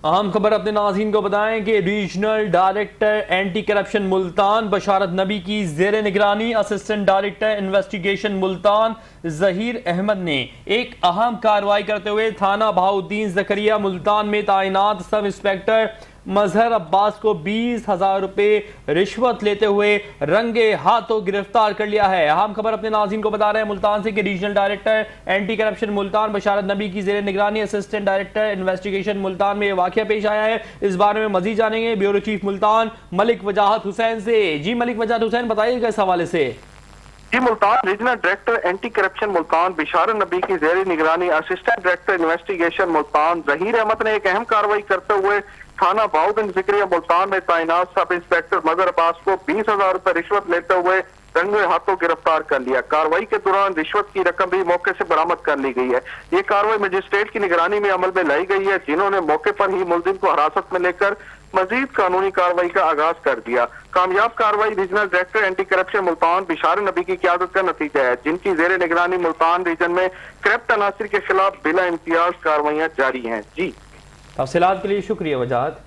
اہم خبر اپنے ناظرین کو بتائیں کہ regional director anti corruption Multan Basharat Nabi کی زیر نگرانی assistant director investigation Multan Zaheer Ahmed نے ایک اہم کارروائی کرتے ہوئے تھانہ بہاؤالدین زکریا ملتان میں تعینات سب انسپکٹر مظہر عباس کو 20,000 روپے رشوت لیتے ہوئے رنگے ہاتھوں گرفتار کر لیا ہے۔ اہم خبر اپنے ناظرین کو بتا رہے ہیں ملتان سے کہ regional director anti corruption Multan Basharat Nabi کی زیر نگرانی اسسٹنٹ ڈائریکٹر انویسٹیگیشن ملتان میں یہ واقعہ پیش آیا ہے۔ اس بارے میں مزید جانیں گے بیورو چیف ملتان ملک وجاہت حسین سے۔ جی ملک وجاہت حسین، بتائیے گا اس حوالے سے۔ جی، Multan regional director anti corruption Multan Basharat Nabi کی زیر نگرانی assistant director investigation Multan Zaheer Ahmed نے ایک اہم کارروائی کرتے ہوئے تھانہ بہاؤالدین زکریا ملتان میں تعینات سب انسپکٹر مظہر عباس کو 20,000 روپے رشوت لیتے ہوئے رنگے ہاتھوں گرفتار کر لیا۔ کارروائی کے دوران رشوت کی رقم بھی موقع سے برآمد کر لی گئی ہے۔ یہ کارروائی مجسٹریٹ کی نگرانی میں عمل میں لائی گئی ہے، جنہوں نے موقع پر ہی ملزم کو حراست میں لے کر مزید قانونی کارروائی کا آغاز کر دیا۔ کامیاب کارروائی regional director anti corruption Multan Basharat Nabi کی قیادت کا نتیجہ ہے، جن کی زیر نگرانی ملتان ریجن میں کرپٹ عناصر کے خلاف بلا امتیاز کارروائیاں جاری ہیں۔ جی، تفصیلات کے لیے شکریہ وجاہت۔